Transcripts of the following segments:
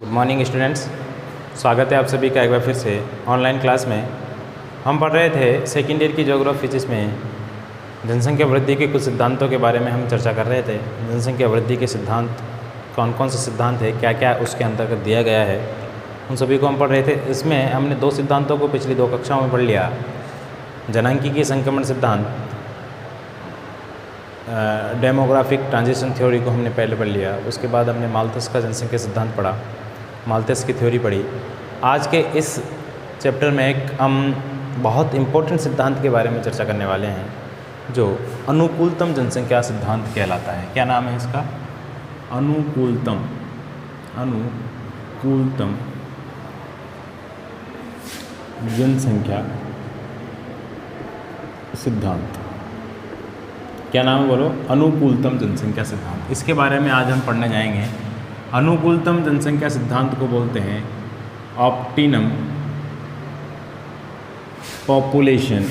Good morning students, स्वागत है आप सभी का एक बार फिर से ऑनलाइन क्लास में। हम पढ़ रहे थे सेकेंड ईयर की ज्योग्राफी, जिसमें जनसंख्या वृद्धि के कुछ सिद्धांतों के बारे में हम चर्चा कर रहे थे। जनसंख्या वृद्धि के सिद्धांत कौन कौन से सिद्धांत है, क्या क्या उसके अंतर्गत दिया गया है, उन सभी को हम पढ़ रहे थे। इसमें हमने दो सिद्धांतों को पिछली दो कक्षाओं में पढ़ लिया। जनांकीय संक्रमण सिद्धांत, डेमोग्राफिक ट्रांजिशन थ्योरी को हमने पहले पढ़ लिया। उसके बाद हमने माल्थस का जनसंख्या सिद्धांत पढ़ा, माल्थस की थ्योरी पढ़ी। आज के इस चैप्टर में एक हम बहुत इम्पोर्टेंट सिद्धांत के बारे में चर्चा करने वाले हैं, जो अनुकूलतम जनसंख्या सिद्धांत कहलाता है। क्या नाम है इसका? अनुकूलतम जनसंख्या सिद्धांत। क्या नाम है बोलो? अनुकूलतम जनसंख्या सिद्धांत। इसके बारे में आज हम पढ़ने जाएंगे। अनुकूलतम जनसंख्या सिद्धांत को बोलते हैं ऑप्टिमम पॉपुलेशन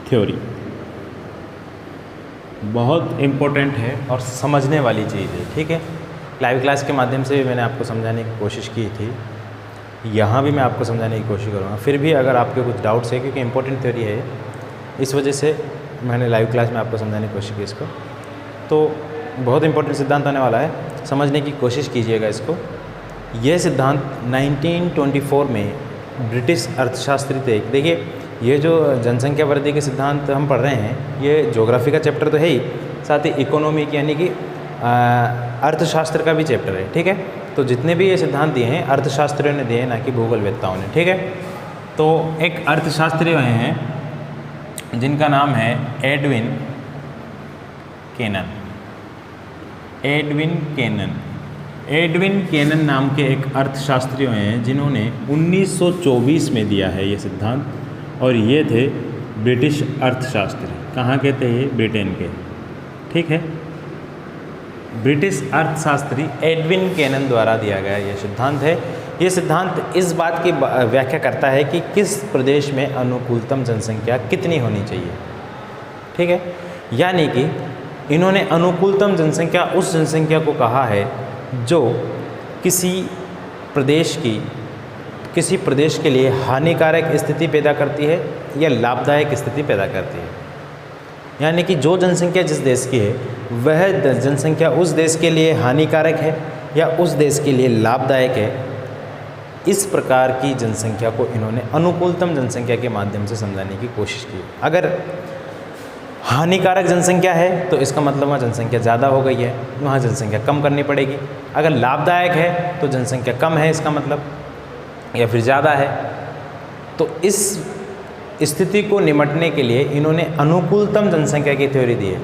थ्योरी। बहुत इम्पोर्टेंट है और समझने वाली चीज़ है, ठीक है। लाइव क्लास के माध्यम से भी मैंने आपको समझाने की कोशिश की थी, यहाँ भी मैं आपको समझाने की कोशिश करूँगा। फिर भी अगर आपके कुछ डाउट्स है, क्योंकि इम्पोर्टेंट थ्योरी है, इस वजह से मैंने लाइव क्लास में आपको समझाने की कोशिश की इसको। तो बहुत इंपॉर्टेंट सिद्धांत होने वाला है, समझने की कोशिश कीजिएगा इसको। यह सिद्धांत 1924 में ब्रिटिश अर्थशास्त्री थे। देखिए, ये जो जनसंख्या वृद्धि के सिद्धांत हम पढ़ रहे हैं, ये ज्योग्राफी का चैप्टर तो है ही, साथ ही इकोनॉमिक यानी कि अर्थशास्त्र का भी चैप्टर है, ठीक है। तो जितने भी ये सिद्धांत दिए हैं अर्थशास्त्रियों ने दिए हैं, ना कि भूगोलवेत्ताओं ने, ठीक है। तो एक अर्थशास्त्री हैं जिनका नाम है एडविन केनन नाम के एक अर्थशास्त्री हैं, जिन्होंने 1924 में दिया है ये सिद्धांत। और ये थे ब्रिटिश अर्थशास्त्री। कहाँ के थे ये? ब्रिटेन के, ठीक है। ब्रिटिश अर्थशास्त्री एडविन केनन द्वारा दिया गया ये सिद्धांत है। ये सिद्धांत इस बात की व्याख्या करता है कि किस प्रदेश में अनुकूलतम जनसंख्या कितनी होनी चाहिए, ठीक है। यानी कि इन्होंने अनुकूलतम जनसंख्या उस जनसंख्या को कहा है जो किसी प्रदेश के लिए हानिकारक स्थिति पैदा करती है या लाभदायक स्थिति पैदा करती है। यानी कि जो जनसंख्या जिस देश की है, वह जनसंख्या उस देश के लिए हानिकारक है या उस देश के लिए लाभदायक है। इस प्रकार की जनसंख्या को इन्होंने अनुकूलतम जनसंख्या के माध्यम से समझाने की कोशिश की। अगर हानिकारक जनसंख्या है तो इसका मतलब वहाँ जनसंख्या ज़्यादा हो गई है, वहाँ जनसंख्या कम करनी पड़ेगी। अगर लाभदायक है तो जनसंख्या कम है इसका मतलब, या फिर ज़्यादा है। तो इस स्थिति को निपटने के लिए इन्होंने अनुकूलतम जनसंख्या की थ्योरी दी है।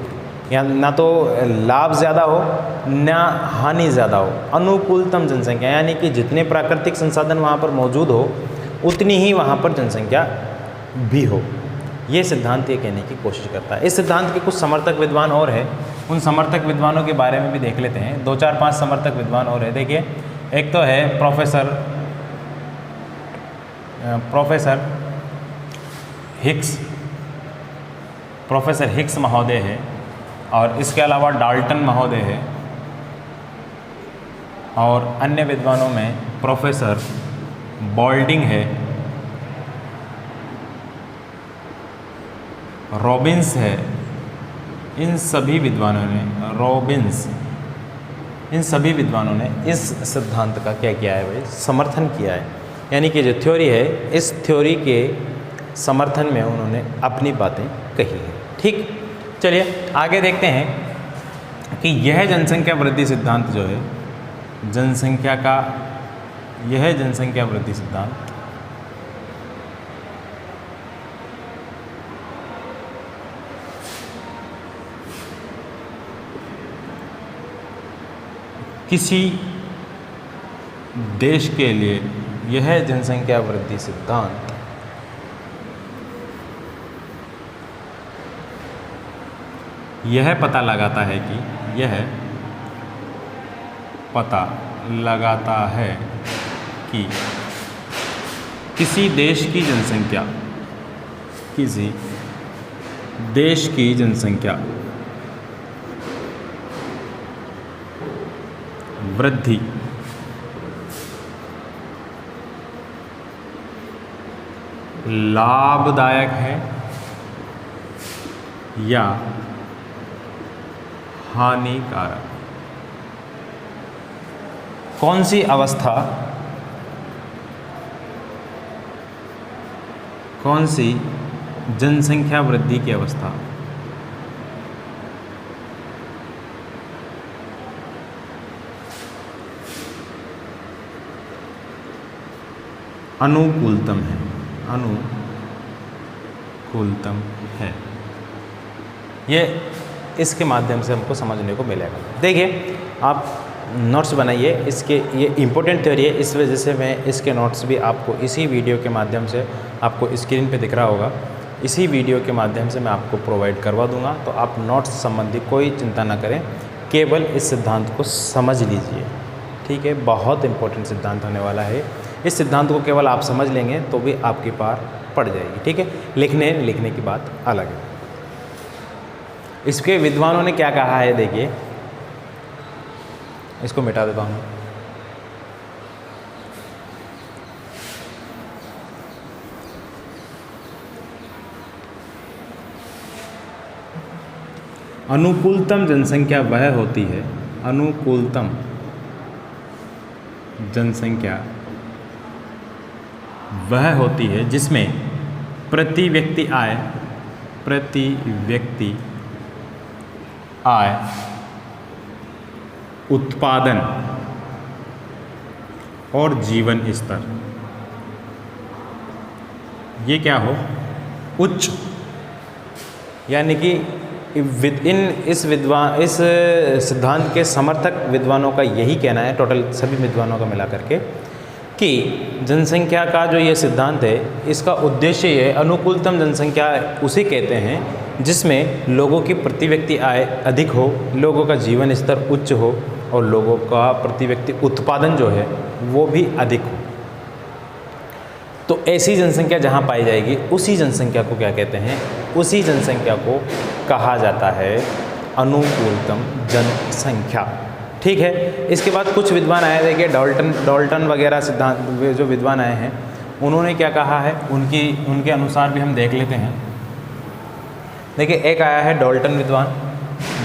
या ना तो लाभ ज़्यादा हो ना हानि ज़्यादा हो, अनुकूलतम जनसंख्या यानी कि जितने प्राकृतिक संसाधन वहाँ पर मौजूद हो उतनी ही वहाँ पर जनसंख्या भी हो। ये सिद्धांत ये कहने की कोशिश करता है। इस सिद्धांत के कुछ समर्थक विद्वान और हैं, उन समर्थक विद्वानों के बारे में भी देख लेते हैं। 2-4-5 समर्थक विद्वान और है। देखिए, एक तो है प्रोफेसर हिक्स महोदय है, और इसके अलावा डाल्टन महोदय है, और अन्य विद्वानों में प्रोफेसर बॉल्डिंग है, रॉबिन्स है। इन सभी विद्वानों ने इस सिद्धांत का क्या किया है भाई? समर्थन किया है। यानी कि जो थ्योरी है, इस थ्योरी के समर्थन में उन्होंने अपनी बातें कही हैं, ठीक। चलिए आगे देखते हैं कि यह जनसंख्या वृद्धि सिद्धांत जो है, यह जनसंख्या वृद्धि सिद्धांत किसी देश के लिए, यह जनसंख्या वृद्धि सिद्धांत यह पता लगाता है कि किसी देश की वृद्धि लाभदायक है या हानिकारक? कौन सी अवस्था, कौन सी जनसंख्या वृद्धि की अवस्था अनुकूलतम है? अनुकूलतम है, ये इसके माध्यम से हमको समझने को मिलेगा। देखिए, आप नोट्स बनाइए, इसके ये इम्पोर्टेंट थ्योरी है, इस वजह से मैं इसके नोट्स भी आपको इसी वीडियो के माध्यम से, आपको स्क्रीन पे दिख रहा होगा, इसी वीडियो के माध्यम से मैं आपको प्रोवाइड करवा दूंगा। तो आप नोट्स संबंधी कोई चिंता ना करें, केवल इस सिद्धांत को समझ लीजिए, ठीक है। बहुत इंपॉर्टेंट सिद्धांत होने वाला है, इस सिद्धांत को केवल आप समझ लेंगे तो भी आपकी पार पड़ जाएगी, ठीक है। लिखने की बात अलग है। इसके विद्वानों ने क्या कहा है, देखिए, इसको मिटा देता हूँ। अनुकूलतम जनसंख्या वह होती है, अनुकूलतम जनसंख्या वह होती है जिसमें प्रति व्यक्ति आय, उत्पादन और जीवन स्तर, ये क्या हो, उच्च। यानी कि इस सिद्धांत के समर्थक विद्वानों का यही कहना है, टोटल सभी विद्वानों का मिला करके, कि जनसंख्या का जो ये सिद्धांत है, इसका उद्देश्य ये, अनुकूलतम जनसंख्या उसे कहते हैं जिसमें लोगों की प्रति व्यक्ति आय अधिक हो, लोगों का जीवन स्तर उच्च हो और लोगों का प्रति व्यक्ति उत्पादन जो है वो भी अधिक हो। तो ऐसी जनसंख्या जहाँ पाई जाएगी, उसी जनसंख्या को क्या कहते हैं, उसी जनसंख्या को कहा जाता है अनुकूलतम जनसंख्या, ठीक है। इसके बाद कुछ विद्वान आए, देखिए डॉल्टन वगैरह सिद्धांत जो विद्वान आए हैं, उन्होंने क्या कहा है, उनके अनुसार भी हम देख लेते हैं। देखिए, एक आया है डॉल्टन विद्वान,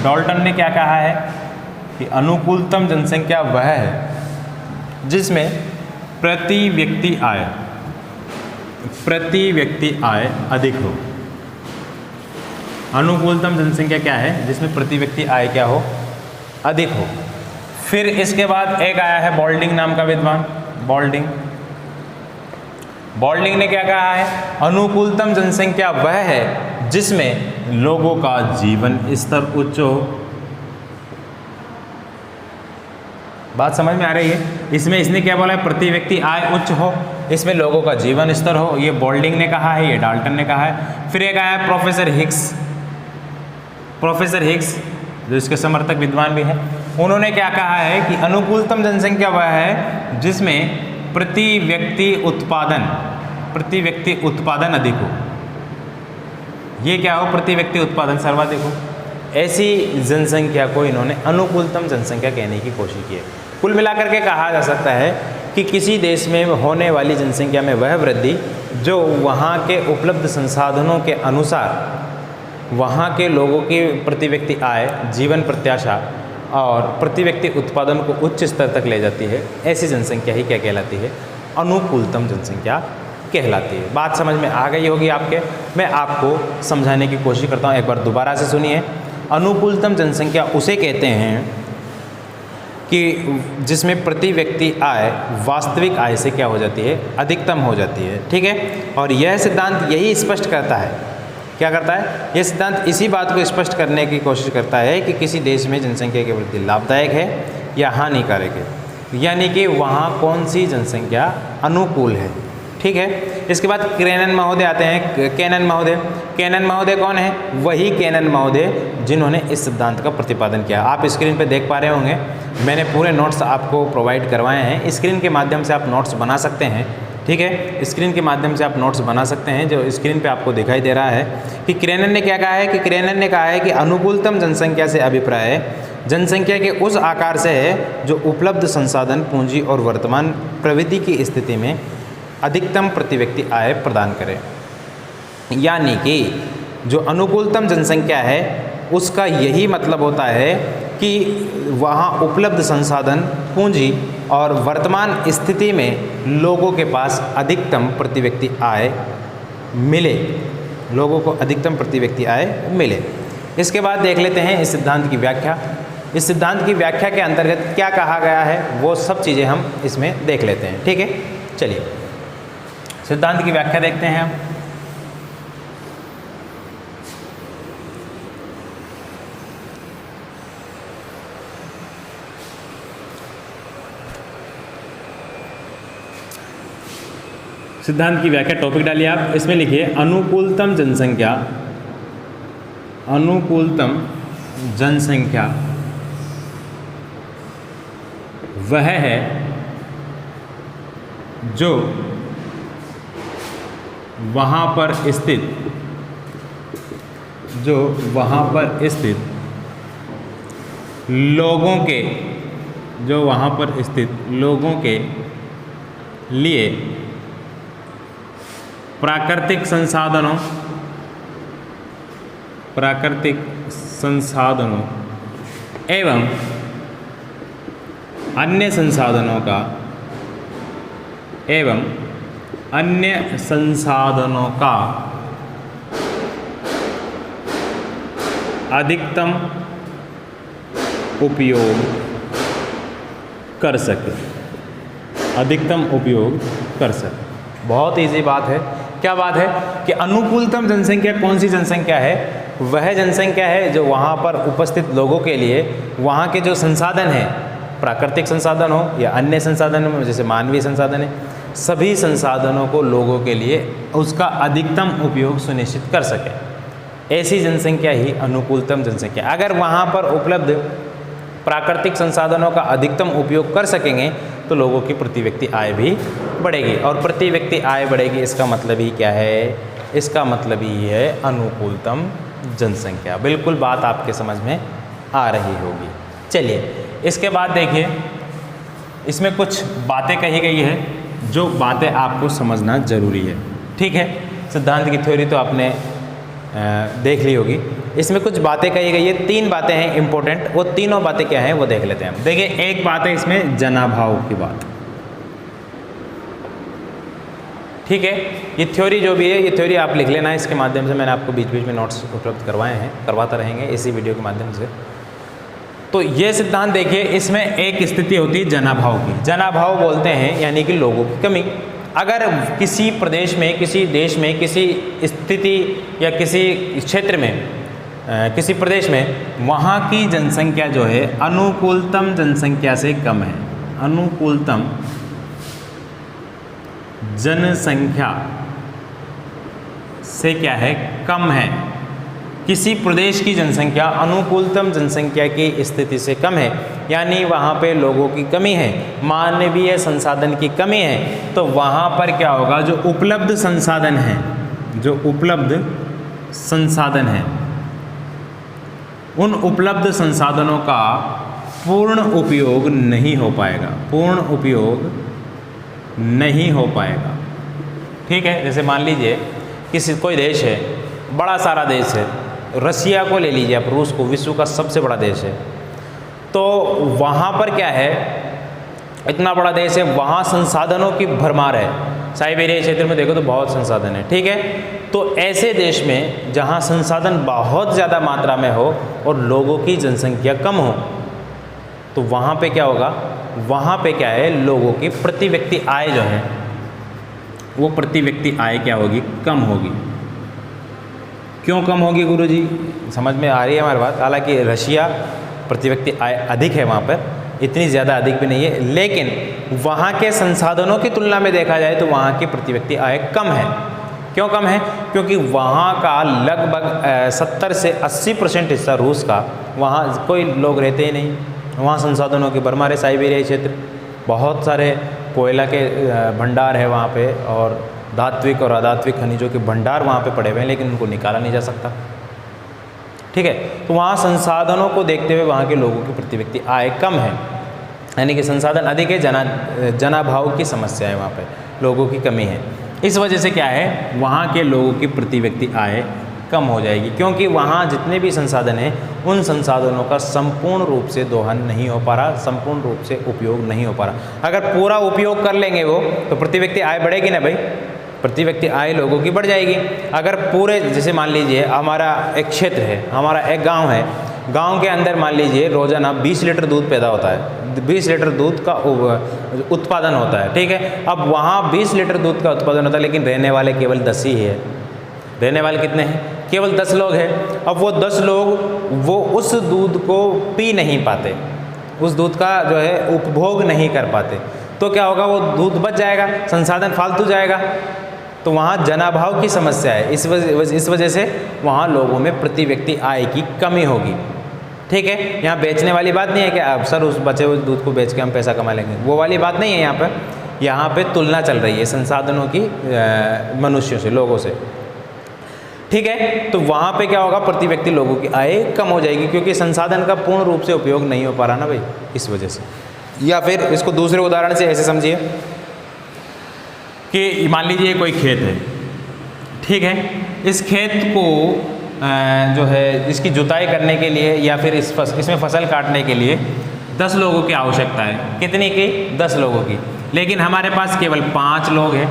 डॉल्टन ने क्या कहा है कि अनुकूलतम जनसंख्या वह है जिसमें प्रति व्यक्ति आय अधिक हो। अनुकूलतम जनसंख्या क्या है, जिसमें प्रति व्यक्ति आय क्या हो, अधिक हो। फिर इसके बाद एक आया है बॉल्डिंग नाम का विद्वान, बॉल्डिंग ने क्या कहा है, अनुकूलतम जनसंख्या वह है जिसमें लोगों का जीवन स्तर उच्च हो। बात समझ में आ रही है? इसमें इसने क्या बोला है, प्रति व्यक्ति आय उच्च हो, इसमें लोगों का जीवन स्तर हो, ये बॉल्डिंग ने कहा है, ये डाल्टन ने कहा है। फिर एक आया प्रोफेसर हिग्स जो इसके समर्थक विद्वान भी हैं, उन्होंने क्या कहा है कि अनुकूलतम जनसंख्या वह है जिसमें प्रति व्यक्ति उत्पादन अधिक हो। ये क्या हो, प्रति व्यक्ति उत्पादन सर्वाधिक हो। ऐसी जनसंख्या को इन्होंने अनुकूलतम जनसंख्या कहने की कोशिश की है। कुल मिलाकर के कहा जा सकता है कि किसी देश में होने वाली जनसंख्या में वह वृद्धि जो वहाँ के उपलब्ध संसाधनों के अनुसार वहाँ के लोगों की प्रति व्यक्ति आय, जीवन प्रत्याशा और प्रति व्यक्ति उत्पादन को उच्च स्तर तक ले जाती है, ऐसी जनसंख्या ही क्या कहलाती है, अनुकूलतम जनसंख्या कहलाती है। बात समझ में आ गई होगी आपके, मैं आपको समझाने की कोशिश करता हूँ, एक बार दोबारा से सुनिए। अनुकूलतम जनसंख्या उसे कहते हैं कि जिसमें प्रति व्यक्ति आय वास्तविक आय से क्या हो जाती है, अधिकतम हो जाती है, ठीक है। और यह सिद्धांत यही स्पष्ट करता है, क्या करता है, यह सिद्धांत इसी बात को स्पष्ट करने की कोशिश करता है कि किसी देश में जनसंख्या की वृद्धि लाभदायक है या हानिकारक है, यानी कि वहाँ कौन सी जनसंख्या अनुकूल है, ठीक है। इसके बाद केनन महोदय आते हैं। केनन महोदय कौन है, वही केनन महोदय जिन्होंने इस सिद्धांत का प्रतिपादन किया। आप स्क्रीन पर देख पा रहे होंगे, मैंने पूरे नोट्स आपको प्रोवाइड करवाए हैं, स्क्रीन के माध्यम से आप नोट्स बना सकते हैं, ठीक है। स्क्रीन के माध्यम से आप नोट्स बना सकते हैं, जो स्क्रीन पे आपको दिखाई दे रहा है कि केनन ने क्या कहा है, कि केनन ने कहा है कि अनुकूलतम जनसंख्या से अभिप्राय है जनसंख्या के उस आकार से है जो उपलब्ध संसाधन, पूंजी और वर्तमान प्रवृत्ति की स्थिति में अधिकतम प्रति व्यक्ति आय प्रदान करे। यानी कि जो अनुकूलतम जनसंख्या है उसका यही मतलब होता है कि वहाँ उपलब्ध संसाधन, पूंजी और वर्तमान स्थिति में लोगों के पास अधिकतम प्रति व्यक्ति आय मिले, लोगों को अधिकतम प्रति व्यक्ति आय मिले। इसके बाद देख लेते हैं इस सिद्धांत की व्याख्या। इस सिद्धांत की व्याख्या के अंतर्गत क्या कहा गया है वो सब चीज़ें हम इसमें देख लेते हैं। ठीक है, चलिए सिद्धांत की व्याख्या देखते हैं हम। सिद्धांत की व्याख्या टॉपिक डालिए आप, इसमें लिखिए अनुकूलतम जनसंख्या, अनुकूलतम जनसंख्या वह है जो वहाँ पर स्थित, जो वहाँ पर स्थित लोगों के, जो वहाँ पर स्थित लोगों के लिए प्राकृतिक संसाधनों, प्राकृतिक संसाधनों एवं अन्य संसाधनों का, एवं अन्य संसाधनों का अधिकतम उपयोग कर सके, अधिकतम उपयोग कर सके। बहुत इजी बात है। क्या बात है कि अनुकूलतम जनसंख्या कौन सी जनसंख्या है? वह जनसंख्या है जो वहाँ पर उपस्थित लोगों के लिए वहाँ के जो संसाधन हैं, प्राकृतिक संसाधन हो या अन्य संसाधन हो, जैसे मानवीय संसाधन है, सभी संसाधनों को लोगों के लिए उसका अधिकतम उपयोग सुनिश्चित कर सके। ऐसी जनसंख्या ही अनुकूलतम जनसंख्या। अगर वहाँ पर उपलब्ध प्राकृतिक संसाधनों का अधिकतम उपयोग कर सकेंगे तो लोगों की प्रति व्यक्ति आय भी बढ़ेगी, और प्रति व्यक्ति आय बढ़ेगी इसका मतलब ही क्या है? इसका मतलब ही है अनुकूलतम जनसंख्या। बिल्कुल बात आपके समझ में आ रही होगी। चलिए इसके बाद देखिए, इसमें कुछ बातें कही गई है जो बातें आपको समझना जरूरी है। ठीक है, सिद्धांत की थ्योरी तो आपने देख ली होगी। इसमें कुछ बातें कही गई है, 3 बातें हैं इंपॉर्टेंट। वो तीनों बातें क्या हैं वो देख लेते हैं हम। देखिए एक बात है इसमें जनाभाव की बात। ठीक है, ये थ्योरी जो भी है ये थ्योरी आप लिख लेना। इसके माध्यम से मैंने आपको बीच बीच में नोट्स उपलब्ध करवाए हैं, करवाता रहेंगे इसी वीडियो के माध्यम से। तो ये सिद्धांत देखिए, इसमें एक स्थिति होती है जनाभाव की। जनाभाव बोलते हैं यानी कि लोगों की कमी। अगर किसी प्रदेश में, किसी देश में, किसी स्थिति या किसी क्षेत्र में, किसी प्रदेश में वहाँ की जनसंख्या जो है अनुकूलतम जनसंख्या से कम है, अनुकूलतम जनसंख्या से क्या है? कम है। किसी प्रदेश की जनसंख्या अनुकूलतम जनसंख्या की स्थिति से कम है, यानी वहाँ पे लोगों की कमी है, मानवीय संसाधन की कमी है, तो वहाँ पर क्या होगा? जो उपलब्ध संसाधन है, जो उपलब्ध संसाधन है, उन उपलब्ध संसाधनों का पूर्ण उपयोग नहीं हो पाएगा, पूर्ण उपयोग नहीं हो पाएगा। ठीक है, जैसे मान लीजिए किसी कोई देश है, बड़ा सारा देश है, रसिया को ले लीजिए आप, रूस को, विश्व का सबसे बड़ा देश है। तो वहाँ पर क्या है, इतना बड़ा देश है, वहाँ संसाधनों की भरमार है। साइबेरिया क्षेत्र में देखो तो बहुत संसाधन है। ठीक है, तो ऐसे देश में जहाँ संसाधन बहुत ज़्यादा मात्रा में हो और लोगों की जनसंख्या कम हो, तो वहाँ पे क्या होगा? वहाँ पे क्या है? लोगों की प्रति व्यक्ति आय जो है वो प्रति व्यक्ति आय क्या होगी? कम होगी। क्यों कम होगी गुरुजी? समझ में आ रही है हमारी बात? हालांकि रशिया प्रति व्यक्ति आय अधिक है, वहाँ पर इतनी ज़्यादा अधिक भी नहीं है, लेकिन वहाँ के संसाधनों की तुलना में देखा जाए तो वहाँ की प्रति व्यक्ति आय कम है। क्यों कम है? क्योंकि वहाँ का लगभग 70 से 80% हिस्सा रूस का, वहाँ कोई लोग रहते ही नहीं, वहाँ संसाधनों की भरमार है। साइबेरिया क्षेत्र बहुत सारे कोयला के भंडार है वहाँ पे, और धात्विक और अधात्विक खनिजों के भंडार वहाँ पे पड़े हुए हैं, लेकिन उनको निकाला नहीं जा सकता। ठीक है। तो वहाँ संसाधनों को देखते हुए वहाँ के लोगों की प्रति व्यक्ति आय कम है, यानी कि संसाधन अधिक है, जनाभाव की समस्या है, वहाँ पे लोगों की कमी है। इस वजह से क्या है, वहाँ के लोगों की प्रति व्यक्ति आय कम हो जाएगी, क्योंकि वहाँ जितने भी संसाधन हैं उन संसाधनों का संपूर्ण रूप से दोहन नहीं हो पा रहा, संपूर्ण रूप से उपयोग नहीं हो पा रहा। अगर पूरा उपयोग कर लेंगे वो, तो प्रति व्यक्ति आय बढ़ेगी ना भाई, प्रति व्यक्ति आय लोगों की बढ़ जाएगी। अगर पूरे, जैसे मान लीजिए हमारा एक क्षेत्र है, हमारा एक गाँव है, गांव के अंदर मान लीजिए रोजाना 20 लीटर दूध पैदा होता है, 20 लीटर दूध का उत्पादन होता है, ठीक है। अब वहाँ 20 लीटर दूध का उत्पादन होता है, लेकिन रहने वाले केवल 10 ही है। रहने वाले कितने हैं? केवल 10 लोग हैं। अब वो 10 लोग वो उस दूध को पी नहीं पाते, उस दूध का जो है उपभोग नहीं कर पाते, तो क्या होगा, वो दूध बच जाएगा, संसाधन फालतू जाएगा। तो वहाँ जनाभाव की समस्या है। इस वजह से वहाँ लोगों में प्रति व्यक्ति आय की कमी होगी, ठीक है। यहाँ बेचने वाली बात नहीं है कि अब सर उस बचे हुए दूध को बेच के हम पैसा कमा लेंगे, वो वाली बात नहीं है। यहाँ पे तुलना चल रही है संसाधनों की, मनुष्यों से, लोगों से, ठीक है। तो वहाँ पे क्या होगा, प्रति व्यक्ति लोगों की आय कम हो जाएगी, क्योंकि संसाधन का पूर्ण रूप से उपयोग नहीं हो पा रहा ना भाई, इस वजह से। या फिर इसको दूसरे उदाहरण से ऐसे समझिए कि मान लीजिए कोई खेत है, ठीक है। इस खेत को जो है इसकी जुताई करने के लिए या फिर इसमें फसल काटने के लिए 10 लोगों की आवश्यकता है। कितनी की? 10 लोगों की। लेकिन हमारे पास केवल 5 लोग हैं।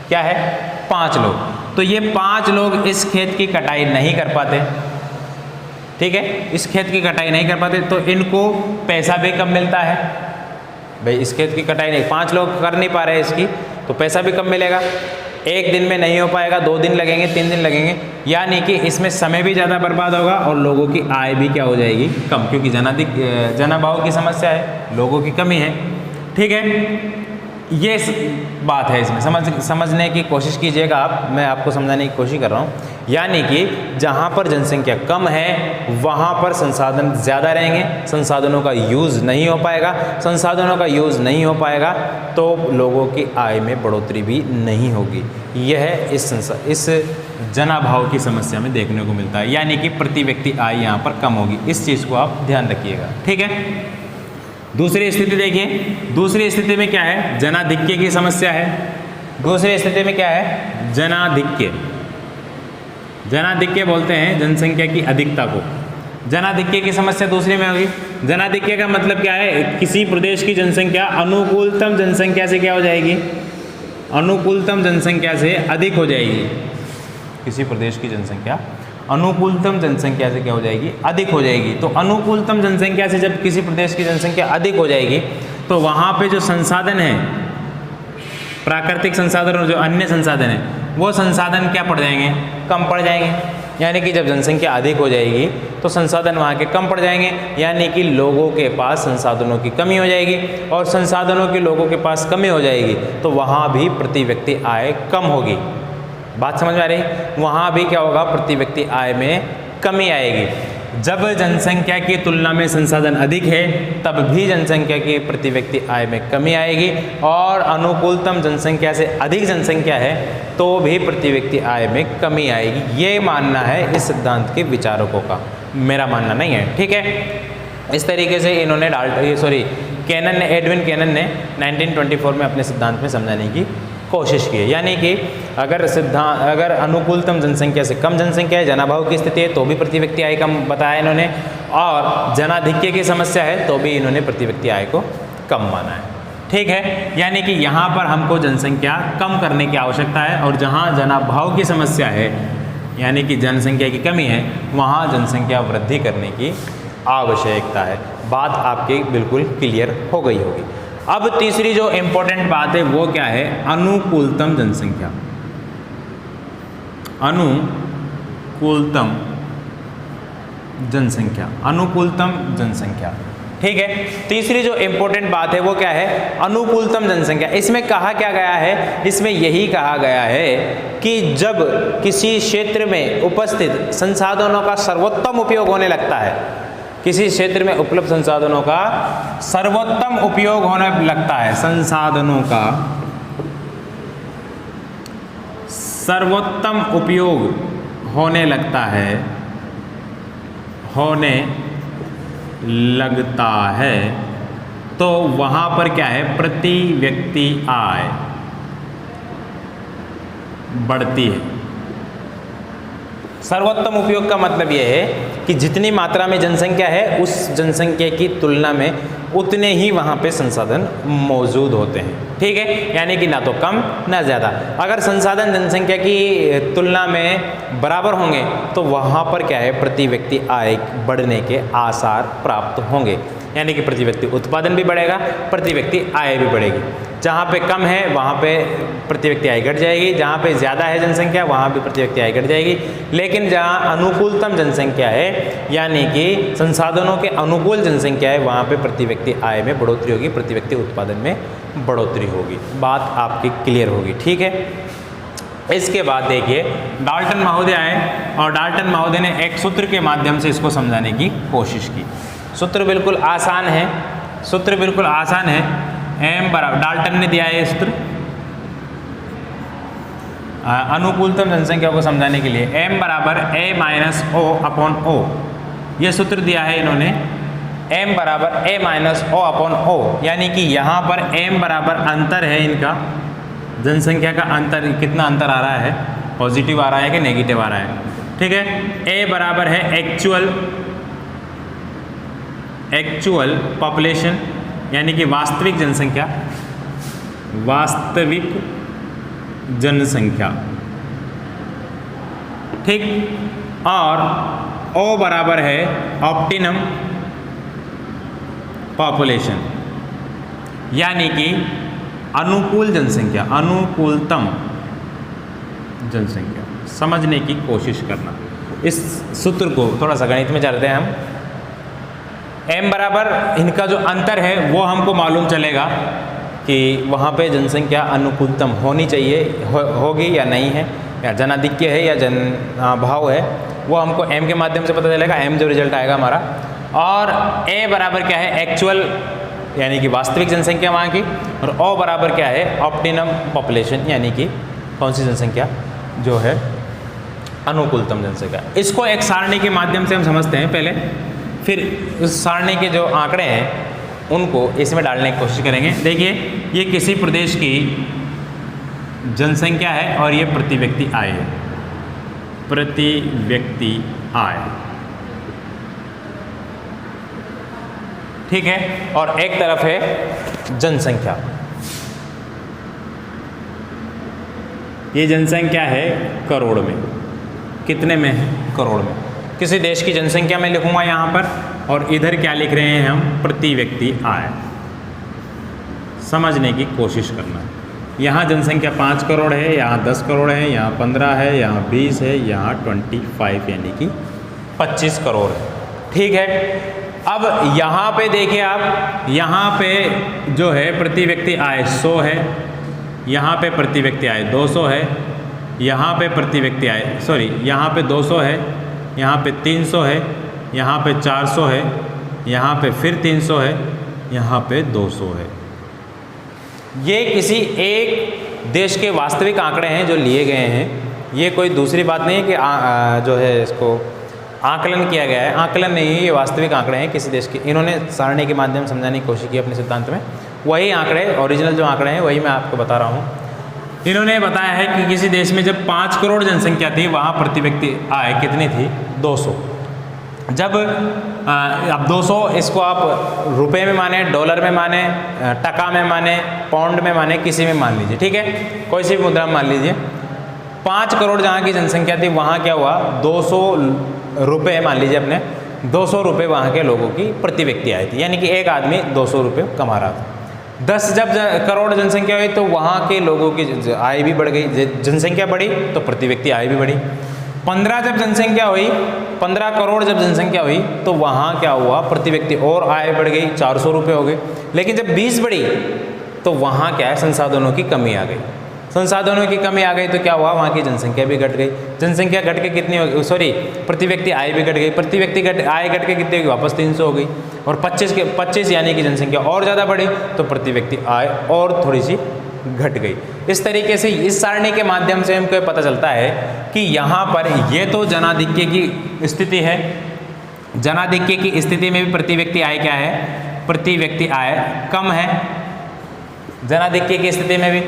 क्या है? 5 लोग। तो ये 5 लोग इस खेत की कटाई नहीं कर पाते, ठीक है। इस खेत की कटाई नहीं कर पाते, तो इनको पैसा भी कम मिलता है। भाई इस खेत की कटाई नहीं, 5 लोग कर नहीं पा रहे इसकी, तो पैसा भी कम मिलेगा। एक दिन में नहीं हो पाएगा, 2 दिन लगेंगे, 3 दिन लगेंगे, यानी कि इसमें समय भी ज़्यादा बर्बाद होगा और लोगों की आय भी क्या हो जाएगी? कम, क्योंकि जनाभाव की समस्या है, लोगों की कमी है, ठीक है। ये बात है, इसमें समझने की कोशिश कीजिएगा आप, मैं आपको समझाने की कोशिश कर रहा हूँ। यानी कि जहाँ पर जनसंख्या कम है वहाँ पर संसाधन ज़्यादा रहेंगे, संसाधनों का यूज़ नहीं हो पाएगा, संसाधनों का यूज़ नहीं हो पाएगा तो लोगों की आय में बढ़ोतरी भी नहीं होगी। यह इस जनाभाव की समस्या में देखने को मिलता है, यानी कि प्रति व्यक्ति आय यहाँ पर कम होगी। इस चीज़ को आप ध्यान रखिएगा, ठीक है। दूसरी स्थिति देखिए, दूसरी स्थिति में क्या है? जनाधिक्य की समस्या है। दूसरी स्थिति में क्या है? जनाधिक्य। जनाधिक्य बोलते हैं जनसंख्या की अधिकता को। जनाधिक्य की समस्या दूसरी में होगी। जनाधिक्य का मतलब क्या है? किसी प्रदेश की जनसंख्या अनुकूलतम जनसंख्या से क्या हो जाएगी? अनुकूलतम जनसंख्या से अधिक हो जाएगी। किसी प्रदेश की जनसंख्या अनुकूलतम जनसंख्या से क्या हो जाएगी? अधिक हो जाएगी। तो अनुकूलतम जनसंख्या से जब किसी प्रदेश की जनसंख्या अधिक हो जाएगी तो वहाँ पे जो संसाधन है, प्राकृतिक संसाधन और जो अन्य संसाधन है, वो संसाधन क्या पड़ जाएंगे? कम पड़ जाएंगे। यानी कि जब जनसंख्या अधिक हो जाएगी तो संसाधन वहाँ के कम पड़ जाएंगे, यानी कि लोगों के पास संसाधनों की कमी हो जाएगी, और संसाधनों की लोगों के पास कमी हो जाएगी तो वहाँ भी प्रति व्यक्ति आय कम होगी। बात समझ में आ रही? वहाँ भी क्या होगा? प्रति व्यक्ति आय में कमी आएगी। जब जनसंख्या की तुलना में संसाधन अधिक है तब भी जनसंख्या की प्रति व्यक्ति आय में कमी आएगी, और अनुकूलतम जनसंख्या से अधिक जनसंख्या है तो भी प्रति व्यक्ति आय में कमी आएगी। ये मानना है इस सिद्धांत के विचारकों का, मेरा मानना नहीं है, ठीक है। इस तरीके से इन्होंने एडविन कैनन ने 1924 में अपने सिद्धांत में समझाने की कोशिश की है। यानी कि अगर अनुकूलतम जनसंख्या से कम जनसंख्या है, जनाभाव की स्थिति है, तो भी प्रति व्यक्ति आय कम बताया इन्होंने, और जनाधिक्य की समस्या है तो भी इन्होंने प्रति व्यक्ति आय को कम माना है, ठीक है। यानी कि यहाँ पर हमको जनसंख्या कम करने की आवश्यकता है, और जहाँ जनाभाव की समस्या है यानी कि जनसंख्या की कमी है, वहाँ जनसंख्या वृद्धि करने की आवश्यकता है। बात आपकी बिल्कुल क्लियर हो गई होगी। अब तीसरी जो इम्पोर्टेंट बात है वो क्या है? अनुकूलतम जनसंख्या। अनुकूलतम जनसंख्या, अनुकूलतम जनसंख्या, ठीक है। तीसरी जो इम्पोर्टेंट बात है वो क्या है? अनुकूलतम जनसंख्या। इसमें कहा क्या गया है? इसमें यही कहा गया है कि जब किसी क्षेत्र में उपस्थित संसाधनों का सर्वोत्तम उपयोग होने लगता है, किसी क्षेत्र में उपलब्ध संसाधनों का सर्वोत्तम उपयोग होने लगता है, संसाधनों का सर्वोत्तम उपयोग होने लगता है, होने लगता है तो वहाँ पर क्या है, प्रति व्यक्ति आय बढ़ती है। सर्वोत्तम उपयोग का मतलब यह है कि जितनी मात्रा में जनसंख्या है उस जनसंख्या की तुलना में उतने ही वहाँ पे संसाधन मौजूद होते हैं। ठीक है, यानी कि ना तो कम ना ज़्यादा। अगर संसाधन जनसंख्या की तुलना में बराबर होंगे तो वहाँ पर क्या है, प्रति व्यक्ति आय बढ़ने के आसार प्राप्त होंगे, यानी कि प्रति व्यक्ति उत्पादन भी बढ़ेगा, प्रति व्यक्ति आय भी बढ़ेगी। जहाँ पे कम है वहाँ पे प्रति व्यक्ति आय घट जाएगी, जहाँ पे ज़्यादा है जनसंख्या वहाँ भी प्रति व्यक्ति आय घट जाएगी। लेकिन जहाँ अनुकूलतम जनसंख्या है, यानी कि संसाधनों के अनुकूल जनसंख्या है, वहाँ पे प्रति व्यक्ति आय में बढ़ोतरी होगी, प्रति व्यक्ति उत्पादन में बढ़ोतरी होगी। बात आपकी क्लियर होगी। ठीक है, इसके बाद देखिए डाल्टन महोदय आए और डाल्टन महोदय ने एक सूत्र के माध्यम से इसको समझाने की कोशिश की। सूत्र बिल्कुल आसान है, सूत्र बिल्कुल आसान है। m बराबर, डाल्टन ने दिया है सूत्र अनुकूलतम जनसंख्या को समझाने के लिए, m बराबर a minus o upon o, ये सूत्र दिया है इन्होंने। m बराबर a minus o upon o, यानी कि यहाँ पर m बराबर अंतर है इनका, जनसंख्या का अंतर, कितना अंतर आ रहा है, पॉजिटिव आ रहा है कि नेगेटिव आ रहा है। ठीक है, a बराबर है एक्चुअल पॉपुलेशन, यानी कि वास्तविक जनसंख्या, वास्तविक जनसंख्या। ठीक, और O बराबर है ऑप्टिमम पॉपुलेशन, यानी कि अनुकूल जनसंख्या, अनुकूलतम जनसंख्या। समझने की कोशिश करना इस सूत्र को, थोड़ा सा गणित में चलते हैं हम। m बराबर इनका जो अंतर है वो हमको मालूम चलेगा कि वहाँ पे जनसंख्या अनुकूलतम होनी चाहिए, होगी या नहीं है, या जनाधिक्य है या जन भाव है, वो हमको m के माध्यम से पता चलेगा, m जो रिजल्ट आएगा हमारा। और a बराबर क्या है, एक्चुअल यानी कि वास्तविक जनसंख्या वहाँ की, और o बराबर क्या है, ऑप्टिमम पॉपुलेशन, यानी कि कौन सी जनसंख्या जो है अनुकूलतम जनसंख्या। इसको एक सारणी के माध्यम से हम समझते हैं पहले, फिर उस सारणी के जो आंकड़े हैं उनको इसमें डालने की कोशिश करेंगे। देखिए, ये किसी प्रदेश की जनसंख्या है और ये प्रति व्यक्ति आय है, प्रति व्यक्ति आय। ठीक है, और एक तरफ है जनसंख्या, ये जनसंख्या है करोड़ में, कितने में है, करोड़ में। किसी देश की जनसंख्या में लिखूंगा यहाँ पर, और इधर क्या लिख रहे हैं हम, प्रति व्यक्ति आय। समझने की कोशिश करना, यहाँ जनसंख्या 5 करोड़ है, यहाँ 10 करोड़ है, यहाँ 15 है, यहाँ 20 है, यहाँ 25 यानी कि 25 करोड़ है। ठीक है, अब यहाँ पे देखिए आप, यहाँ पे जो है प्रति व्यक्ति आय 100 है, यहाँ पे प्रति व्यक्ति आय 200 है, यहाँ पे प्रति व्यक्ति आय यहाँ पे 200 है, यहाँ पे 300 है, यहाँ पे 400 है, यहाँ पे फिर 300 है, यहाँ पे 200 है। ये किसी एक देश के वास्तविक आंकड़े हैं जो लिए गए हैं, ये कोई दूसरी बात नहीं है कि जो है इसको आकलन किया गया है, आकलन नहीं है, ये वास्तविक आंकड़े हैं किसी देश के। इन्होंने सारणी के माध्यम से समझाने की कोशिश की अपने सिद्धांत में, वही आंकड़े, ओरिजिनल जो आंकड़े हैं वही मैं आपको बता रहा हूँ। इन्होंने बताया है कि किसी देश में जब 5 करोड़ जनसंख्या थी, वहाँ प्रति व्यक्ति आय कितनी थी, 200। जब अब 200 इसको आप रुपए में माने, डॉलर में माने, टका में माने, पाउंड में माने, किसी में मान लीजिए। ठीक है, कोई सी भी मुद्रा में मान लीजिए। 5 करोड़ जहाँ की जनसंख्या थी, वहाँ क्या हुआ, 200 रुपये मान लीजिए अपने, 200 रुपये वहाँ के लोगों की प्रति व्यक्ति आय थी, यानी कि एक आदमी 200 रुपये कमा रहा था। 10 जब करोड़ जनसंख्या हुई तो वहाँ के लोगों की आय भी बढ़ गई, जनसंख्या बढ़ी तो प्रति व्यक्ति आय भी बढ़ी। 15 जब जनसंख्या हुई, 15 करोड़ जब जनसंख्या हुई तो वहाँ क्या हुआ, प्रति व्यक्ति और आय बढ़ गई, 400 रुपये हो गए। लेकिन जब 20 बढ़ी तो वहाँ क्या है, संसाधनों की कमी आ गई। संसाधनों की कमी आ गई तो क्या हुआ, वहाँ की जनसंख्या भी घट गई। जनसंख्या घट के कितनी हो गई, प्रति व्यक्ति आय भी घट गई। प्रति व्यक्ति आय घट के कितनी होगी, वापस 300 हो गई। और 25 यानी कि जनसंख्या और ज़्यादा बढ़ी तो प्रति व्यक्ति आय और थोड़ी सी घट गई। इस तरीके से इस सारणी के माध्यम से हमको पता चलता है कि यहाँ पर ये तो जनाधिक्य की स्थिति है जनाधिक्य की स्थिति में भी प्रति व्यक्ति आय क्या है, प्रति व्यक्ति आय कम है। जनाधिक्य की स्थिति में भी,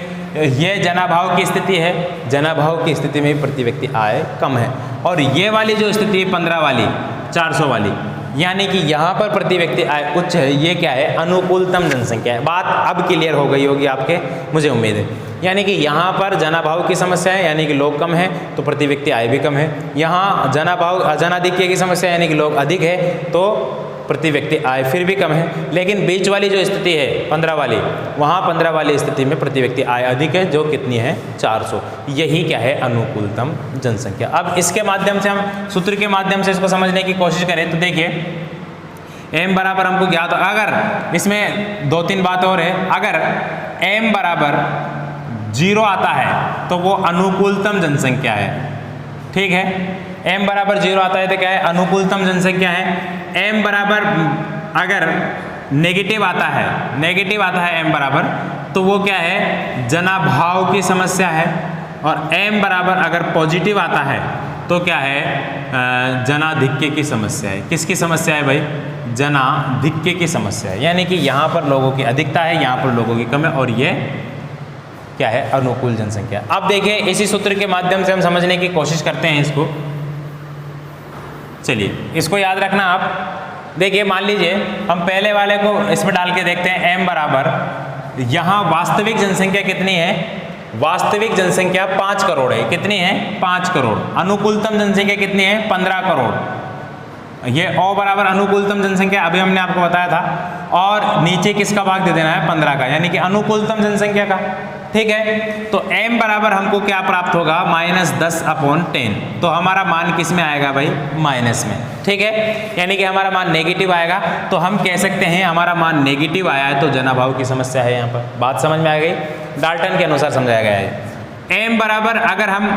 ये जनाभाव की स्थिति है, जनाभाव की स्थिति में भी प्रति व्यक्ति आय कम है। और ये वाली जो स्थिति है 15 वाली 400 वाली, यानी कि यहाँ पर प्रति व्यक्ति आय उच्च है, ये क्या है, अनुकूलतम जनसंख्या है। बात अब क्लियर हो गई होगी आपके, मुझे उम्मीद है। यानी कि यहाँ पर जनाभाव की समस्या है, यानी कि लोग कम है तो प्रति व्यक्ति आय भी कम है। यहाँ जनाधिक्य की समस्या यानी कि लोग अधिक है तो प्रति व्यक्ति आय फिर भी कम है। लेकिन बीच वाली जो स्थिति है 15 वाली, वहाँ 15 वाली स्थिति में प्रति व्यक्ति आय अधिक है, जो कितनी है, 400। यही क्या है, अनुकूलतम जनसंख्या। अब इसके माध्यम से हम सूत्र के माध्यम से इसको समझने की कोशिश करें तो देखिए m बराबर हमको ज्ञात, अगर इसमें 2-3 बात और है। अगर m बराबर 0 आता है तो वो अनुकूलतम जनसंख्या है, ठीक है। m बराबर 0 आता है तो क्या है, अनुकूलतम जनसंख्या है। m बराबर अगर नेगेटिव आता है m बराबर, तो वो क्या है, जनाभाव की समस्या है। और m बराबर अगर पॉजिटिव आता है तो क्या है, जनाधिक्य की समस्या है। किसकी समस्या है भाई, जनाधिक्य की समस्या है। यानी कि यहाँ पर लोगों की अधिकता है, यहाँ पर लोगों की कम है, और ये क्या है, अनुकूल जनसंख्या। अब देखिए इसी सूत्र के माध्यम से हम समझने की कोशिश करते हैं इसको। चलिए इसको याद रखना आप। देखिए मान लीजिए हम पहले वाले को इसमें डाल के देखते हैं। m बराबर, यहाँ वास्तविक जनसंख्या कितनी है, वास्तविक जनसंख्या 5 करोड़ है। कितनी है, 5 करोड़। अनुकूलतम जनसंख्या कितनी है, 15 करोड़। ये o बराबर अनुकूलतम जनसंख्या अभी हमने आपको बताया था, और नीचे किसका भाग दे देना है, 15 का, यानी कि अनुकूलतम जनसंख्या का, ठीक है। तो m बराबर हमको क्या प्राप्त होगा, -10/10। तो हमारा मान किस में आएगा भाई, माइनस में, ठीक है। यानी कि हमारा मान नेगेटिव आएगा। तो हम कह सकते हैं हमारा मान नेगेटिव आया है तो जनाभाव की समस्या है। यहाँ पर बात समझ में आ गई, डाल्टन के अनुसार समझाया गया है। m बराबर अगर हम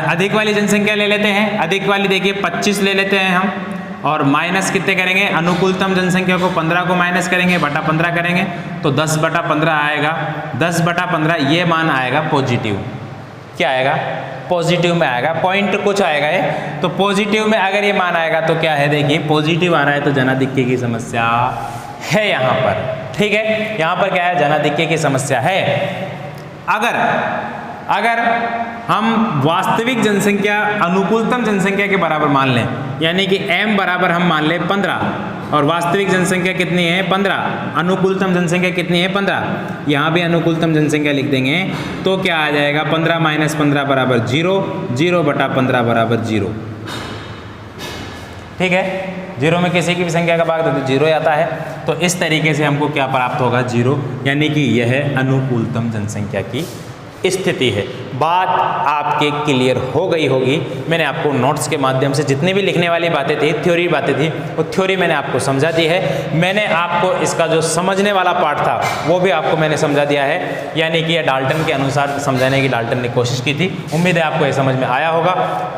अधिक वाली जनसंख्या ले लेते हैं, अधिक वाली देखिए 25 ले लेते हैं हम, और माइनस कितने करेंगे, अनुकूलतम जनसंख्या को 15 को माइनस करेंगे, बटा 15 करेंगे, तो 10/15 आएगा। 10/15 ये मान आएगा पॉजिटिव। क्या आएगा, पॉजिटिव में आएगा, पॉइंट कुछ आएगा ये। तो पॉजिटिव में अगर ये मान आएगा तो क्या है, देखिए पॉजिटिव आ रहा है तो जनाधिक्य की समस्या है यहाँ पर, ठीक है। यहाँ पर क्या है, जनाधिक्य की समस्या है। अगर हम वास्तविक जनसंख्या अनुकूलतम जनसंख्या के बराबर मान लें, यानी कि m बराबर हम मान लें 15, और वास्तविक जनसंख्या कितनी है, 15, अनुकूलतम जनसंख्या कितनी है, 15। यहाँ भी अनुकूलतम जनसंख्या लिख देंगे तो क्या आ जाएगा, 15 - 15 बराबर 0, 0/15 बराबर 0, ठीक है। 0 में किसी की भी संख्या का भाग दे तो 0 आता है। तो इस तरीके से हमको क्या प्राप्त होगा, 0, यानी कि यह अनुकूलतम जनसंख्या की स्थिति है। बात आपके क्लियर हो गई होगी। मैंने आपको नोट्स के माध्यम से जितनी भी लिखने वाली बातें थी, थ्योरी बातें थी, वो थ्योरी मैंने आपको समझा दी है। मैंने आपको इसका जो समझने वाला पार्ट था वो भी आपको मैंने समझा दिया है, यानी कि यह डाल्टन के अनुसार समझाने की डाल्टन ने कोशिश की थी। उम्मीद है आपको ये समझ में आया होगा।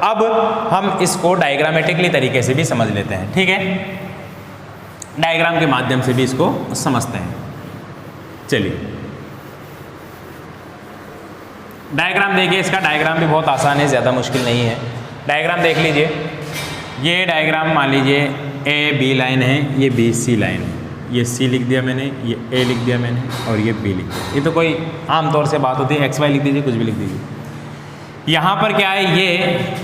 अब हम इसको डायग्रामेटिकली तरीके से भी समझ लेते हैं, ठीक है। डायग्राम के माध्यम से भी इसको समझते हैं। चलिए डायग्राम देखिए, इसका डायग्राम भी बहुत आसान है, ज़्यादा मुश्किल नहीं है। डायग्राम देख लीजिए, ये डायग्राम मान लीजिए AB लाइन है, ये BC लाइन है, ये C लिख दिया मैंने, ये A लिख दिया मैंने, और ये B लिख दिया। ये तो कोई आमतौर से बात होती है, XY लिख दीजिए, कुछ भी लिख दीजिए। यहाँ पर क्या है, ये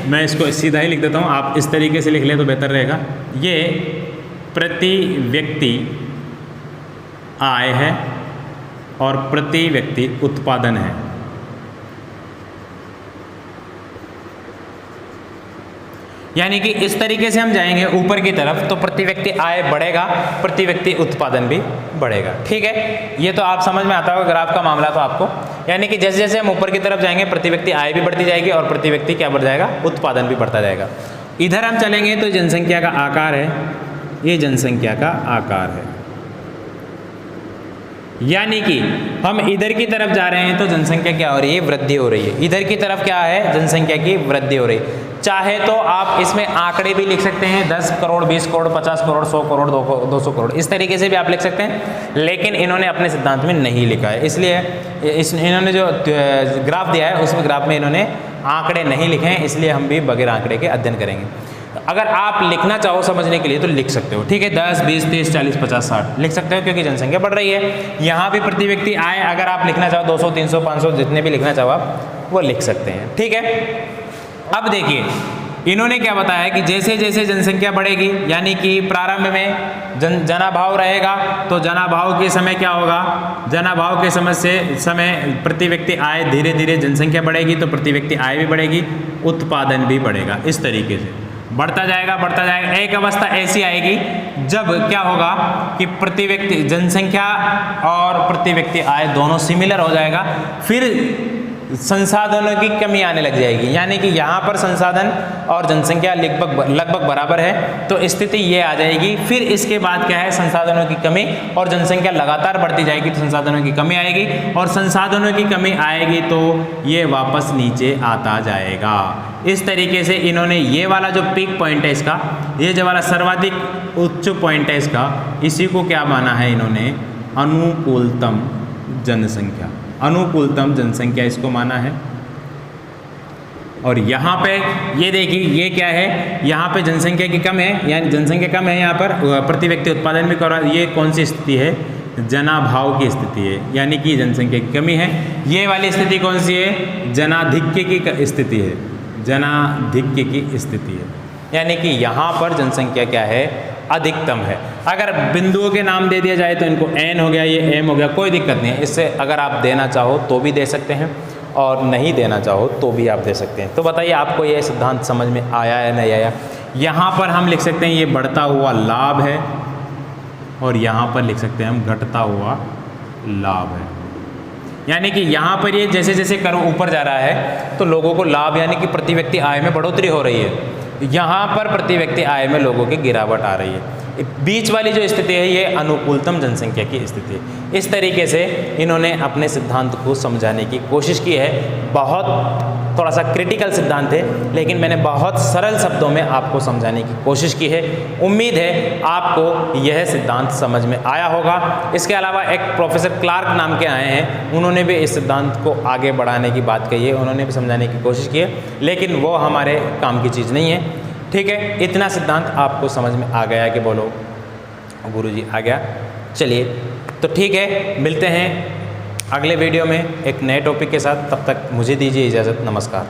मैं इसको सीधा ही लिख देता हूँ, आप इस तरीके से लिख लें तो बेहतर रहेगा। ये प्रति व्यक्ति आय है और प्रति व्यक्ति उत्पादन है। यानी कि इस तरीके से हम जाएंगे ऊपर की तरफ तो प्रति व्यक्ति आय बढ़ेगा, प्रति व्यक्ति उत्पादन भी बढ़ेगा, ठीक है। ये तो आप समझ में आता होगा ग्राफ का मामला तो आपको, यानी कि जैसे जैसे हम ऊपर की तरफ जाएंगे प्रति व्यक्ति आय भी बढ़ती जाएगी और प्रति व्यक्ति क्या बढ़ जाएगा, उत्पादन भी बढ़ता जाएगा। इधर हम चलेंगे तो जनसंख्या का आकार है, ये जनसंख्या का आकार है। यानी कि हम इधर की तरफ जा रहे हैं तो जनसंख्या क्या हो रही है, वृद्धि हो रही है। इधर की तरफ क्या है, जनसंख्या की वृद्धि हो रही है। चाहे तो आप इसमें आंकड़े भी लिख सकते हैं, 10 करोड़, 20 करोड़, 50 करोड़, 100 करोड़, 200 करोड़, इस तरीके से भी आप लिख सकते हैं। लेकिन इन्होंने अपने सिद्धांत में नहीं लिखा है, इसलिए इन्होंने जो ग्राफ दिया है उसमें ग्राफ में इन्होंने आंकड़े नहीं लिखे हैं, इसलिए हम भी बगैर आंकड़े के अध्ययन करेंगे। अगर आप लिखना चाहो समझने के लिए तो लिख सकते हो, ठीक है। 10, 20, 30, 40, 50, 60 लिख सकते हो क्योंकि जनसंख्या बढ़ रही है। यहाँ भी प्रति व्यक्ति आय अगर आप लिखना चाहो 200, 300, 500 जितने भी लिखना चाहो आप वो लिख सकते हैं, ठीक है। अब देखिए इन्होंने क्या बताया कि जैसे जैसे जनसंख्या बढ़ेगी, यानी कि प्रारंभ में जनाभाव रहेगा तो जनाभाव के समय क्या होगा, जनाभाव के समय प्रति व्यक्ति आय धीरे धीरे जनसंख्या बढ़ेगी तो प्रति व्यक्ति आय भी बढ़ेगी, उत्पादन भी बढ़ेगा। इस तरीके से बढ़ता जाएगा। एक अवस्था ऐसी आएगी जब क्या होगा कि प्रति व्यक्ति जनसंख्या और प्रति व्यक्ति आय दोनों सिमिलर हो जाएगा, फिर संसाधनों की कमी आने लग जाएगी, यानी कि यहाँ पर संसाधन और जनसंख्या लगभग बराबर है तो स्थिति ये आ जाएगी। फिर इसके बाद क्या है, संसाधनों की कमी और जनसंख्या लगातार बढ़ती जाएगी तो संसाधनों की कमी आएगी, और संसाधनों की कमी आएगी तो ये वापस नीचे आता जाएगा। इस तरीके से इन्होंने ये वाला जो पीक पॉइंट है इसका, ये जो वाला सर्वाधिक उच्च पॉइंट है इसका, इसी को क्या माना है इन्होंने, अनुकूलतम जनसंख्या। अनुकूलतम जनसंख्या इसको माना है। और यहाँ पे ये देखिए ये क्या है, यहाँ पे जनसंख्या की कम है, यानी जनसंख्या कम है, यहाँ पर प्रति व्यक्ति उत्पादन भी कर रहा है। ये कौन सी स्थिति है, जनाभाव की स्थिति है, यानी कि जनसंख्या की कमी है। ये वाली स्थिति कौन सी है, जनाधिक्य की स्थिति है, जनाधिक्य की स्थिति है, यानी कि यहाँ पर जनसंख्या क्या है, अधिकतम है। अगर बिंदुओं के नाम दे दिया जाए तो इनको एन हो गया, ये एम हो गया, कोई दिक्कत नहीं है। इससे अगर आप देना चाहो तो भी दे सकते हैं और नहीं देना चाहो तो भी आप दे सकते हैं। तो बताइए आपको ये सिद्धांत समझ में आया या नहीं आया। यहाँ पर हम लिख सकते हैं ये बढ़ता हुआ लाभ है और यहाँ पर लिख सकते हैं हम घटता हुआ लाभ है, यानी कि यहाँ पर ये जैसे जैसे कर्व ऊपर जा रहा है तो लोगों को लाभ यानी कि प्रति व्यक्ति आय में बढ़ोतरी हो रही है, यहाँ पर प्रति व्यक्ति आय में लोगों की गिरावट आ रही है। बीच वाली जो स्थिति है ये अनुकूलतम जनसंख्या की स्थिति है। इस तरीके से इन्होंने अपने सिद्धांत को समझाने की कोशिश की है। बहुत थोड़ा सा क्रिटिकल सिद्धांत है लेकिन मैंने बहुत सरल शब्दों में आपको समझाने की कोशिश की है। उम्मीद है आपको यह सिद्धांत समझ में आया होगा। इसके अलावा एक प्रोफेसर क्लार्क नाम के आए हैं, उन्होंने भी इस सिद्धांत को आगे बढ़ाने की बात कही है, उन्होंने भी समझाने की कोशिश की है, लेकिन वो हमारे काम की चीज़ नहीं है। ठीक है, इतना सिद्धांत आपको समझ में आ गया कि बोलो गुरुजी आ गया। चलिए तो ठीक है, मिलते हैं अगले वीडियो में एक नए टॉपिक के साथ। तब तक मुझे दीजिए इजाज़त। नमस्कार।